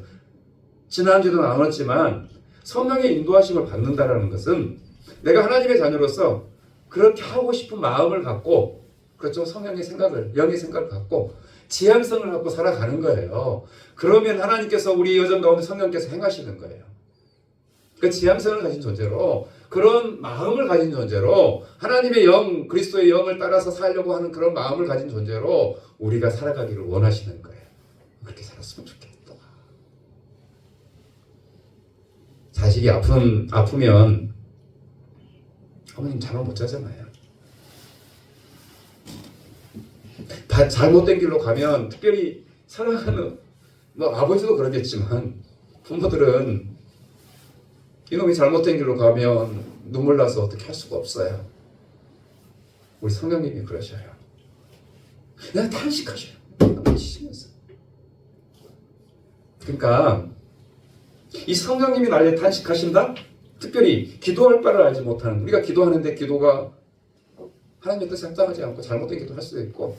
지난주에도 나눴지만 성령의 인도하심을 받는다라는 것은 내가 하나님의 자녀로서 그렇게 하고 싶은 마음을 갖고, 그렇죠, 성령의 생각을, 영의 생각을 갖고 지향성을 갖고 살아가는 거예요. 그러면 하나님께서 우리 여정 가운데 성령께서 행하시는 거예요. 그 지향성을 가진 존재로, 그런 마음을 가진 존재로, 하나님의 영, 그리스도의 영을 따라서 살려고 하는 그런 마음을 가진 존재로 우리가 살아가기를 원하시는 거예요. 그렇게 살았으면 좋겠다. 자식이 아프면 어머님 잠을 못 자잖아요. 잘못된 길로 가면, 특별히 사랑하는 아버지도 그러겠지만 부모들은 이놈이 잘못된 길로 가면 눈물 나서 어떻게 할 수가 없어요. 우리 성령님이 그러셔요. 그냥 탄식하셔요. 치시면서. 그러니까 이 성령님이 나를 탄식하신다? 특별히 기도할 바를 알지 못하는, 우리가 기도하는데 기도가 하나님의 뜻에 합당하지 않고 잘못된 기도를 할 수도 있고,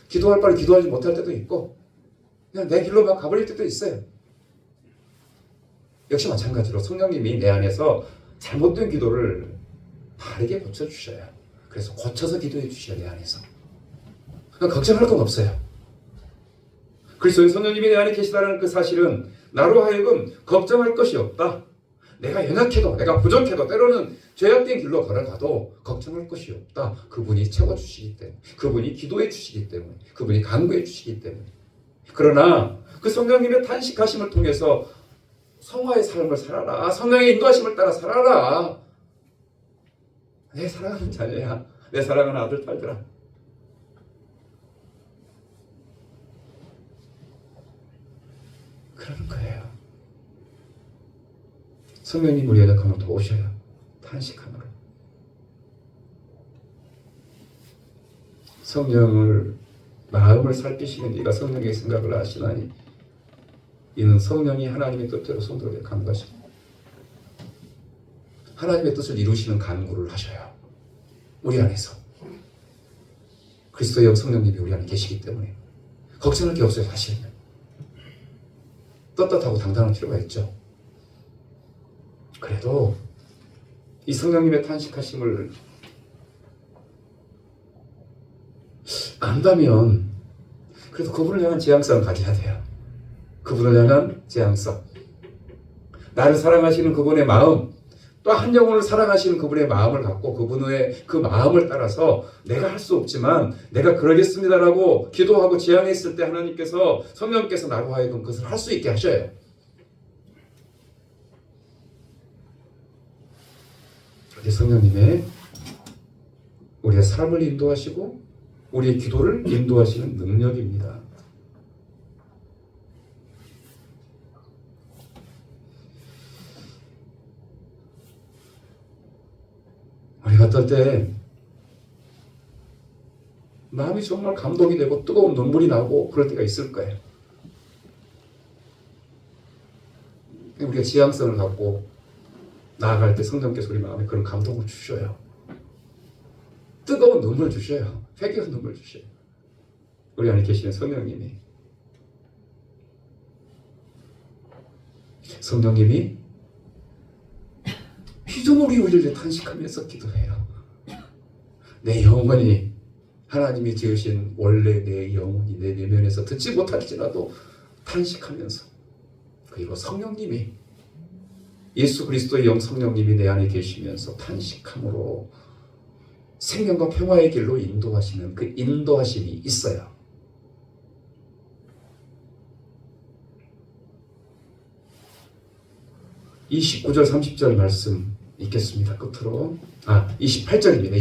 기도할 바를 기도하지 못할 때도 있고, 그냥 내 길로 막 가버릴 때도 있어요. 역시 마찬가지로 성령님이 내 안에서 잘못된 기도를 바르게 고쳐주셔요. 그래서 고쳐서 기도해 주셔요. 내 안에서. 그러니까 걱정할 건 없어요. 그리스도의 성령님이 내 안에 계시다는 그 사실은 나로 하여금 걱정할 것이 없다. 내가 연약해도, 내가 부족해도, 때로는 죄악된 길로 걸어가도 걱정할 것이 없다. 그분이 채워주시기 때문에, 그분이 기도해 주시기 때문에, 그분이 간구해 주시기 때문에. 그러나 그 성령님의 탄식하심을 통해서 성화의 삶을 살아라. 성령의 인도하심을 따라 살아라. 내 사랑하는 자녀야. 내 사랑하는 아들, 딸들아. 그러는 거예요. 성령님 우리 연약함을 도우셔요. 탄식함으로. 성령을, 마음을 살피시는 이가 성령의 생각을 아시나니 이는 성령이 하나님의 뜻대로 성도에게 간구하십니다. 하나님의 뜻을 이루시는 간구를 하셔요. 우리 안에서. 그리스도의 성령님이 우리 안에 계시기 때문에 걱정할 게 없어요. 사실은. 떳떳하고 당당한 필요가 있죠. 그래도 이 성령님의 탄식하심을 안다면 그래도 그분을 향한 지향성을 가져야 돼요. 그분을 향한 지향성. 나를 사랑하시는 그분의 마음, 또 한 영혼을 사랑하시는 그분의 마음을 갖고 그분의 그 마음을 따라서 내가 할 수 없지만 내가 그러겠습니다라고 기도하고 지향했을 때 하나님께서, 성령께서 나로 하여금 그것을 할 수 있게 하셔요. 그게 성령님의 우리의 삶을 인도하시고 우리의 기도를 인도하시는 능력입니다. 어떨 때 마음이 정말 감동이 되고 뜨거운 눈물이 나고 그럴 때가 있을 거예요. 우리가 지향성을 갖고 나아갈 때 성령께서 우리 마음에 그런 감동을 주셔요. 뜨거운 눈물 주셔요. 회개의 눈물 주셔요. 우리 안에 계시는 성령님이 피조물이 우리를 탄식하면서 기도해요. 내 영혼이 하나님이 지으신 원래 내 영혼이 내 내면에서 듣지 못할지라도 탄식하면서, 그리고 성령님이, 예수 그리스도의 영 성령님이 내 안에 계시면서 탄식함으로 생명과 평화의 길로 인도하시는 그 인도하심이 있어요. 이 19절 30절 말씀 읽겠습니다. 끝으로 28절입니다.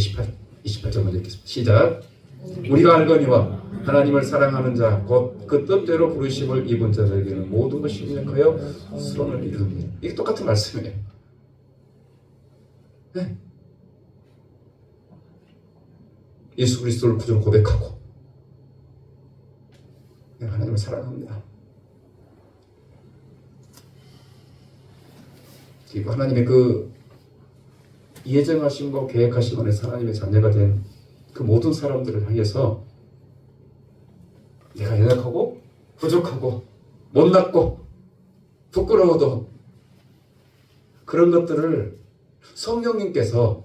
28절 먼저 읽겠습니다. 시작. 우리가 알거니와 하나님을 사랑하는 자 곧 그 뜻대로 부르심을 입은 자들에게는 모든 것이 협력하여 선을 이룹니다. 이게 똑같은 말씀이에요. 네. 예수 그리스도를 구주로 고백하고 내가 하나님을 사랑합니다. 그리고 하나님의 그 예정하심과 계획하심 안에서 하나님의 자녀가 된 그 모든 사람들을 향해서 내가 연약하고 부족하고 못났고 부끄러워도 그런 것들을 성령님께서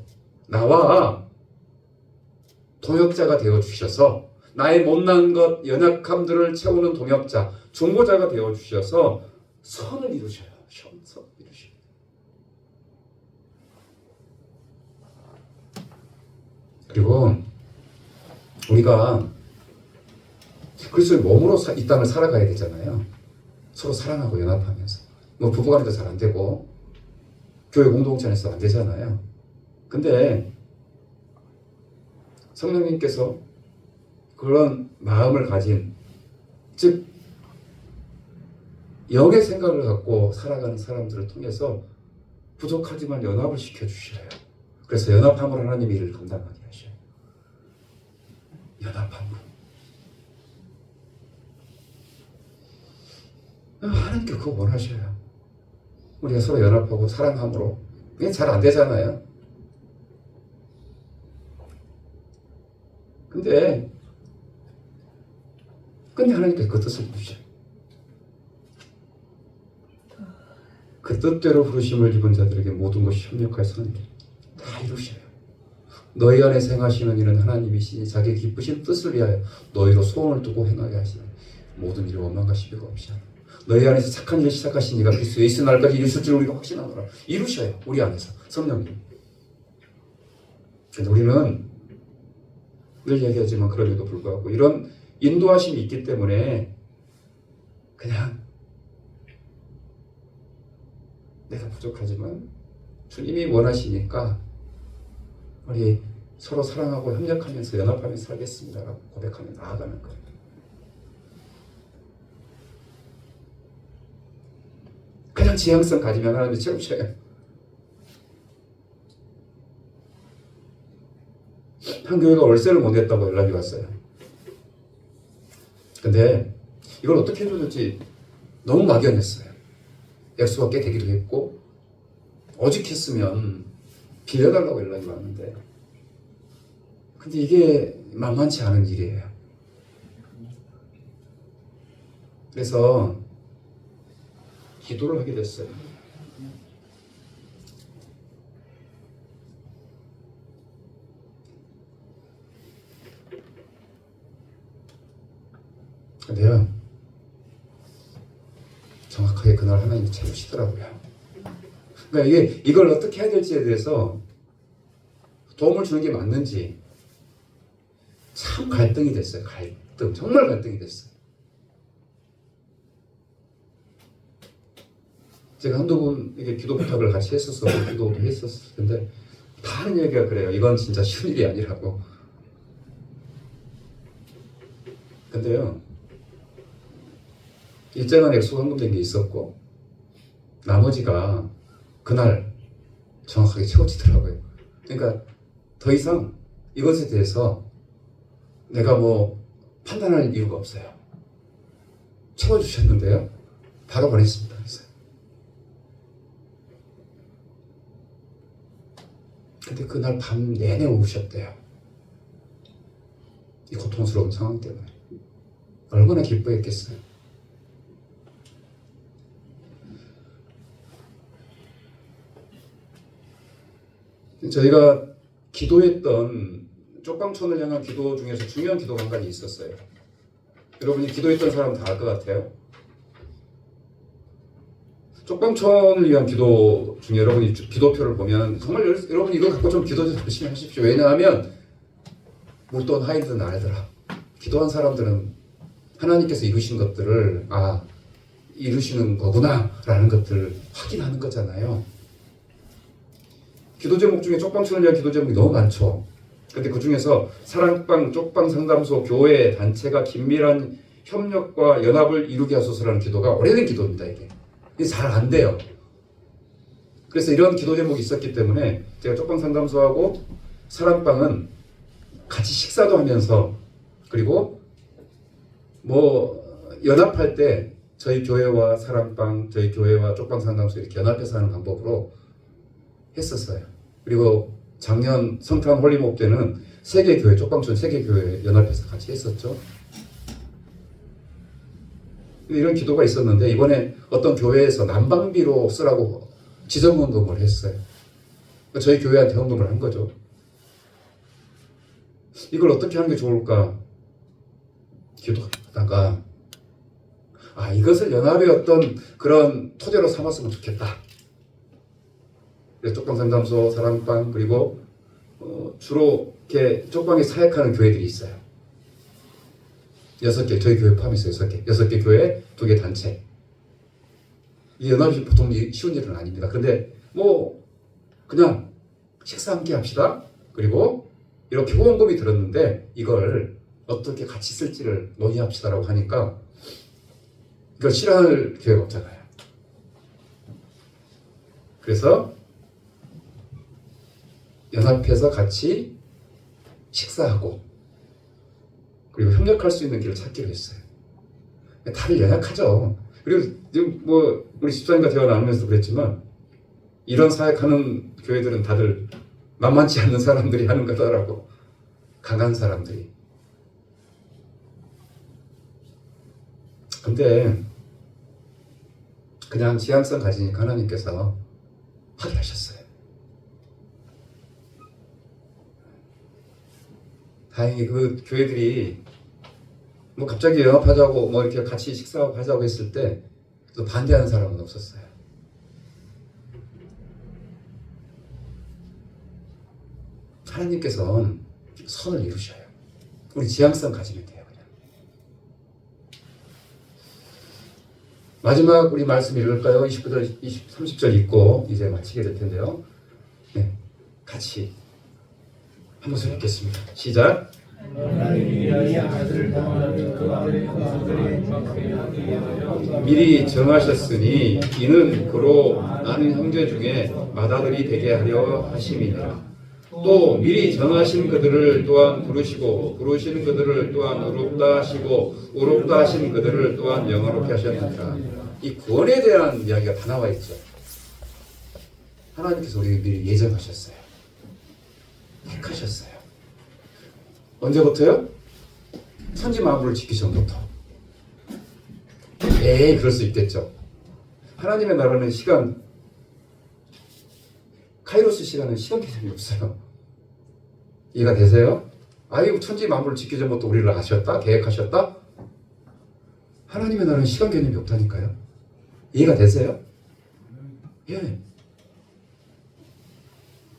나와 동역자가 되어주셔서 나의 못난 것, 연약함들을 채우는 동역자, 중보자가 되어주셔서 선을 이루셔요. 선을 이루셔요. 그리고 우리가 그리스도의 몸으로 이 땅을 살아가야 되잖아요. 서로 사랑하고 연합하면서. 부부간에도 잘 안 되고 교회 공동체 안에서 안 되잖아요. 근데 성령님께서 그런 마음을 가진, 즉 영의 생각을 갖고 살아가는 사람들을 통해서 부족하지만 연합을 시켜주셔요. 그래서 연합함으로 하나님의 일을 감당하게 하셔요. 연합함으로. 하나님께 그거 원하셔요. 우리가 서로 연합하고 사랑함으로. 이게 잘 안 되잖아요. 근데 하나님께서 그 뜻을 이루셔요. 그 뜻대로 부르심을 입은 자들에게 모든 것이 협력하여서 다 이루셔요. 너희 안에 행하시는 이는 하나님이시니 자기 기쁘신 뜻을 위하여 너희로 소원을 두고 행하게 하시니 모든 일이 원망과 시비가 없이 하라. 너희 안에서 착한 일을 시작하신 이가 그리스도 예수 날까지 이루실 줄 우리가 확신하노라. 이루셔요. 우리 안에서 성령님. 그런데 우리는 늘 얘기하지만 그럼에도 불구하고 이런 인도하심이 있기 때문에 그냥 내가 부족하지만 주님이 원하시니까 우리 서로 사랑하고 협력하면서 연합하면서 살겠습니다라고 고백하며 나아가는 거예요. 그냥 지향성 가지면 하나님이 채우셔요. 한 교회가 월세를 못 냈다고 연락이 왔어요. 근데 이걸 어떻게 해줘야 될지 너무 막연했어요. 약수가 꽤 되기도 했고 오직했으면 빌려달라고 연락이 왔는데, 근데 이게 만만치 않은 일이에요. 그래서 기도를 하게 됐어요. 근데요, 정확하게 그날 하나님이 채우시더라고요. 그러니까 이걸 어떻게 해야 될지에 대해서 도움을 주는 게 맞는지 참 갈등이 됐어요. 정말 갈등이 됐어요. 제가 한두 번 기도 부탁을 같이 기도도 했었을 텐데 다 하는 얘기가 그래요. 이건 진짜 쉬운 일이 아니라고. 근데요, 일정한 액수가 환급된 게 있었고 나머지가 그날 정확하게 채워지더라고요. 그러니까 더 더 이상 이것에 대해서 내가 뭐 판단할 이유가 없어요. 채워주셨는데요. 바로 보냈습니다. 그래서. 근데 그날 밤 내내 우셨대요. 이 고통스러운 상황 때문에. 얼마나 기뻐했겠어요. 저희가 기도했던 쪽방촌을 향한 기도 중에서 중요한 기도가 한 가지 있었어요. 여러분이 기도했던 사람 다 알 것 같아요. 쪽방촌을 위한 기도 중에 여러분이 기도표를 보면 정말 여러분 이거 갖고 좀 기도 좀 열심히 하십시오. 왜냐하면 물돈 하이든 알더라. 기도한 사람들은 하나님께서 이루신 것들을 이루시는 거구나 라는 것들을 확인하는 거잖아요. 기도 제목 중에 쪽방촌을 위한 기도 제목이 너무 많죠. 근데 그 중에서 사랑방, 쪽방 상담소, 교회, 단체가 긴밀한 협력과 연합을 이루게 하소서라는 기도가 오래된 기도입니다. 이게 잘 안 돼요. 그래서 이런 기도 제목이 있었기 때문에 제가 쪽방 상담소하고 사랑방은 같이 식사도 하면서 그리고 뭐 연합할 때 저희 교회와 사랑방, 저희 교회와 쪽방 상담소 이렇게 연합해서 하는 방법으로 했었어요. 그리고 작년 성탄 홀리목 때는 세계교회, 쪽방촌 세계교회 연합해서 같이 했었죠. 이런 기도가 있었는데 이번에 어떤 교회에서 난방비로 쓰라고 지정헌금을 했어요. 저희 교회한테 헌금을 한 거죠. 이걸 어떻게 하는 게 좋을까 기도하다가 이것을 연합의 어떤 그런 토대로 삼았으면 좋겠다. 쪽방 상담소, 사랑방 그리고 주로 이렇게 쪽방에 사역하는 교회들이 있어요. 6개, 저희 교회 포함해서 6개 교회, 2개 단체. 이 연합이 보통 쉬운 일은 아닙니다. 근데 뭐 그냥 식사 함께 합시다. 그리고 이렇게 후원금이 들었는데 이걸 어떻게 같이 쓸지를 논의합시다라고 하니까 이걸 싫어할 교회가 없잖아요. 그래서 연합해서 같이 식사하고 그리고 협력할 수 있는 길을 찾기로 했어요. 다들 연약하죠. 그리고 지금 뭐 우리 집사님과 대화 나누면서 그랬지만 이런 사역하는 교회들은 다들 만만치 않는 사람들이 하는 거더라고. 강한 사람들이. 근데 그냥 지향성 가지니까 하나님께서 하게 하셨어요. 다행히 그 교회들이 뭐 갑자기 연합하자고 뭐 이렇게 같이 식사하고 하자고 했을 때 또 반대하는 사람은 없었어요. 하나님께서 선을 이루셔요. 우리 지향성 가지면 돼요. 그냥. 마지막 우리 말씀 읽을까요? 29절, 30절 읽고 이제 마치게 될 텐데요. 네, 같이 한 번씩 읽겠습니다. 시작. 미리 정하셨으니 이는 그로 나는 형제 중에 맏아들이 되게 하려 하심이니라. 또 미리 정하신 그들을 또한 부르시고 부르시는 그들을 또한 의롭다 하시고 의롭다 하신 그들을 또한 영화롭게 하셨느니라. 이 구원에 대한 이야기가 다 나와 있죠. 하나님께서 우리를 미리 예정하셨어요. 택하셨어요. 언제부터요? 천지 만물을 짓기 전부터. 그럴 수 있겠죠. 하나님의 나라는 시간, 카이로스 시간은 시간 개념이 없어요. 이해가 되세요? 천지 만물을 짓기 전부터 우리를 아셨다? 계획하셨다? 하나님의 나라는 시간 개념이 없다니까요. 이해가 되세요? 예.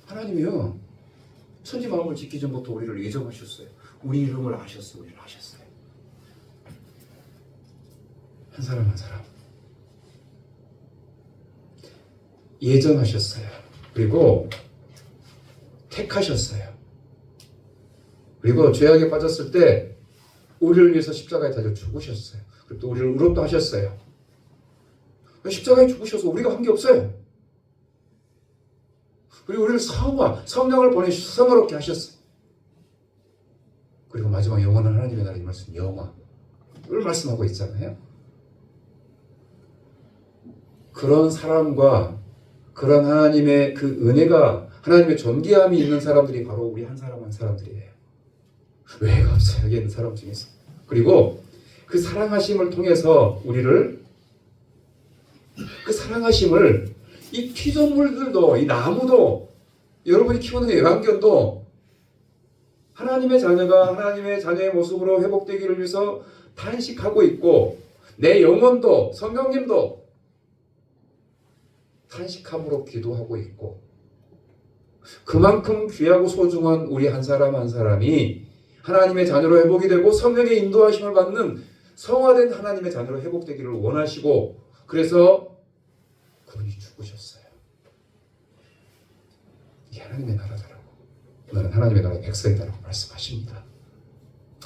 하나님이요. 천지 만물을 짓기 전부터 우리를 예정하셨어요. 우리 이름을 아셨어요. 우리를 아셨어요. 한 사람 한 사람. 예정하셨어요. 그리고 택하셨어요. 그리고 죄악에 빠졌을 때 우리를 위해서 십자가에 달려 죽으셨어요. 그리고 또 우리를 의롭다 하셨어요. 십자가에 죽으셔서 우리가 한 게 없어요. 그리고 우리를 성령을 보내주셔서 성화롭게 하셨어요. 그리고 마지막 영원한 하나님의 나라의 말씀 영화를 말씀하고 있잖아요. 그런 사람과 그런 하나님의 그 은혜가 하나님의 존귀함이 있는 사람들이 바로 우리 한 사람 한 사람들이에요. 외가 없어요. 여기 있는 사람 중에서. 그리고 그 사랑하심을 통해서 우리를 그 사랑하심을 이 피조물들도 이 나무도 여러분이 키우는 애완견도 하나님의 자녀가 하나님의 자녀의 모습으로 회복되기를 위해서 탄식하고 있고 내 영혼도 성령님도 탄식함으로 기도하고 있고 그만큼 귀하고 소중한 우리 한 사람 한 사람이 하나님의 자녀로 회복이 되고 성령의 인도하심을 받는 성화된 하나님의 자녀로 회복되기를 원하시고 그래서 그분이 죽으셨어요. 이게 하나님의 나라다라고 너는 하나님의 나라의 백성이다라고 말씀하십니다.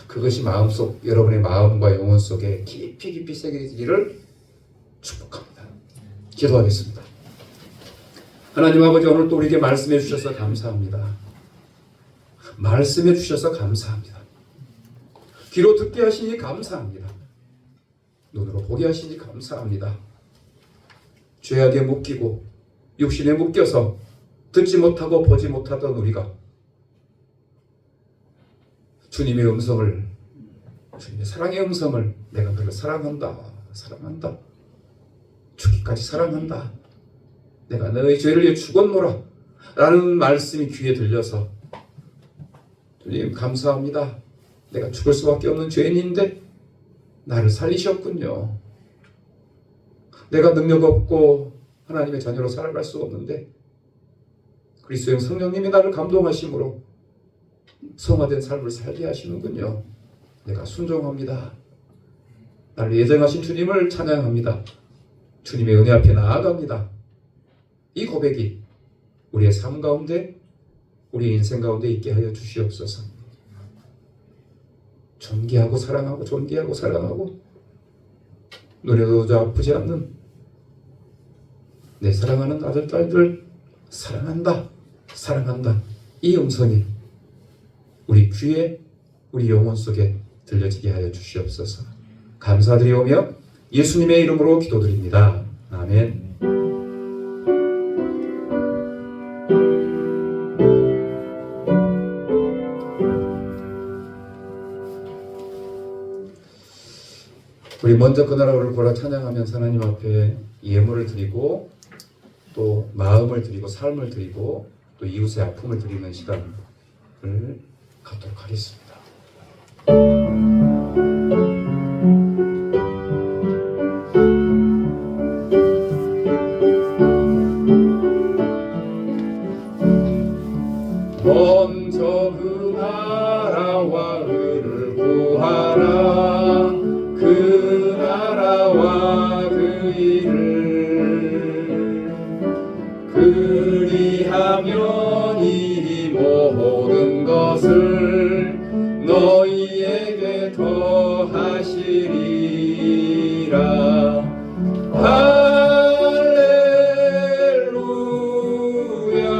그것이 마음속 여러분의 마음과 영혼 속에 깊이 깊이 새겨지기를 축복합니다. 기도하겠습니다. 하나님 아버지 오늘 또 우리에게 말씀해 주셔서 감사합니다. 말씀해 주셔서 감사합니다. 귀로 듣게 하시니 감사합니다. 눈으로 보게 하시니 감사합니다. 죄악에 묶이고 육신에 묶여서 듣지 못하고 보지 못하던 우리가 주님의 음성을 주님의 사랑의 음성을 내가 너를 사랑한다 사랑한다 죽기까지 사랑한다 내가 너의 죄를 위해 죽었노라 라는 말씀이 귀에 들려서 주님 감사합니다. 내가 죽을 수밖에 없는 죄인인데 나를 살리셨군요. 내가 능력 없고 하나님의 자녀로 살아갈 수 없는데 그리스도의 성령님이 나를 감동하심으로 성화된 삶을 살게 하시는군요. 내가 순종합니다. 나를 예정하신 주님을 찬양합니다. 주님의 은혜 앞에 나아갑니다. 이 고백이 우리의 삶 가운데 우리의 인생 가운데 있게 하여 주시옵소서. 존귀하고 사랑하고 존귀하고 사랑하고 눈에도 아프지 않는 내 사랑하는 아들 딸들 사랑한다 사랑한다 이 음성이 우리 귀에 우리 영혼 속에 들려지게 하여 주시옵소서. 감사드리오며 예수님의 이름으로 기도드립니다. 아멘. 우리 먼저 그 나라를 보라 찬양하면서 하나님 앞에 예물을 드리고 또 마음을 드리고 삶을 드리고 또 이웃의 아픔을 드리는 시간을 갖도록 하겠습니다. 먼저 그 나라와 의를 구하라 그 나라와 그 일을 그리하면 이 모든 것을 너희에게 더하시리라. 할렐루야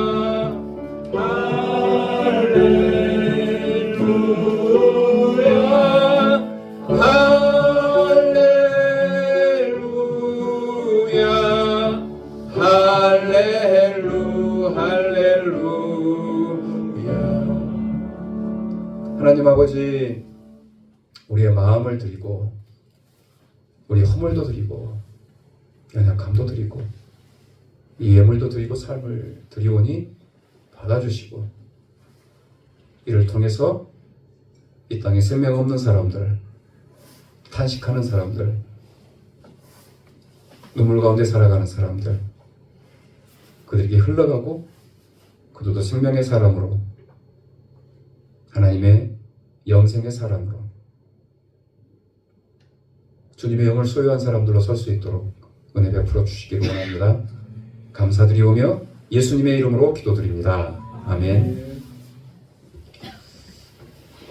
할렐루야 할렐루야 할렐루야. 하나님 아버지 우리의 마음을 드리고 우리 허물도 드리고 연약함도 드리고 이 예물도 드리고 삶을 드리오니 받아주시고 이를 통해서 이 땅에 생명 없는 사람들 탄식하는 사람들 눈물 가운데 살아가는 사람들 그들에게 흘러가고 그들도 생명의 사람으로 하나님의 영생의 사람으로 주님의 영을 소유한 사람들로 설 수 있도록 은혜 베풀어 주시기를 원합니다. 감사드리오며 예수님의 이름으로 기도드립니다. 아멘.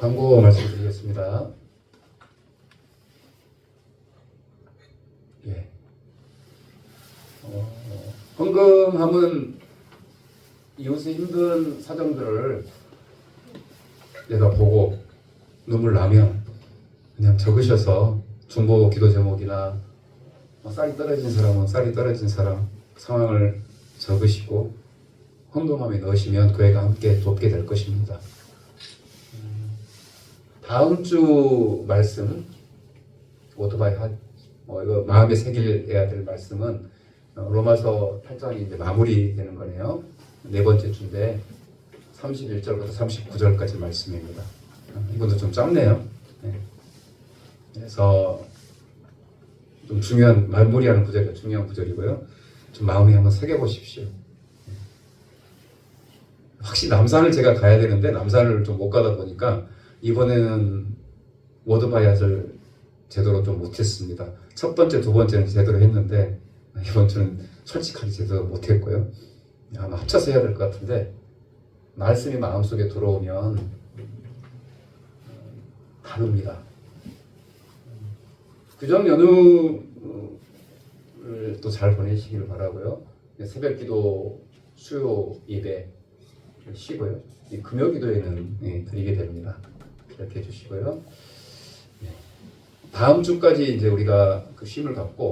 광고 말씀드리겠습니다. 헌금함은 이웃의 힘든 사정들을 내가 보고 눈물 나면 그냥 적으셔서 중보 기도 제목이나 쌀이 떨어진 사람은 쌀이 떨어진 사람 상황을 적으시고 헌금함에 넣으시면 교회가 함께 돕게 될 것입니다. 다음 주 말씀 오토바이 이거 마음에 새겨야 될 말씀은 로마서 8장이 이제 마무리되는 거네요. 네 번째 주인데 31절부터 39절까지 말씀입니다. 이것도 좀 짧네요. 네. 그래서 좀 중요한 마무리하는 구절이 중요한 구절이고요. 좀 마음에 한번 새겨 보십시오. 확실히 남산을 제가 가야 되는데 남산을 좀 못 가다 보니까 이번에는 워드바이앗을 제대로 좀 못했습니다. 첫 번째, 두 번째는 제대로 했는데 이번 주는 솔직하게 제대로 못했고요. 아마 합쳐서 해야 될 것 같은데 말씀이 마음속에 들어오면 다릅니다. 규정 연휴를 또 잘 보내시기를 바라고요. 새벽기도 수요 예배 쉬고요. 금요기도에는 드리게 됩니다. 기억해 주시고요. 다음 주까지 이제 우리가 그 쉼을 갖고